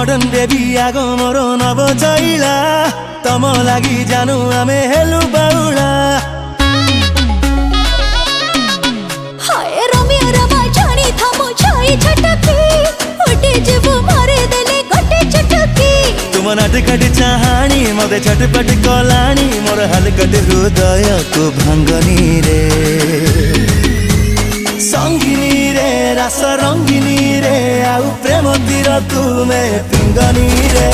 Modern baby आगो मोर नव चैला तम लागि जानु आमे हेलु बाउला हाय रमिया रमा छाणी थामो छाई छटकी उठे जीवो मारे देले गोटे चटकी तुम नाटकट चाहानी मते छटपट कलानी मोर हलकट हृदय को भांगनी रे संगिनी रे रास रंगिनी रे आउ प्रेम तीर तुमे पिंगनी रे।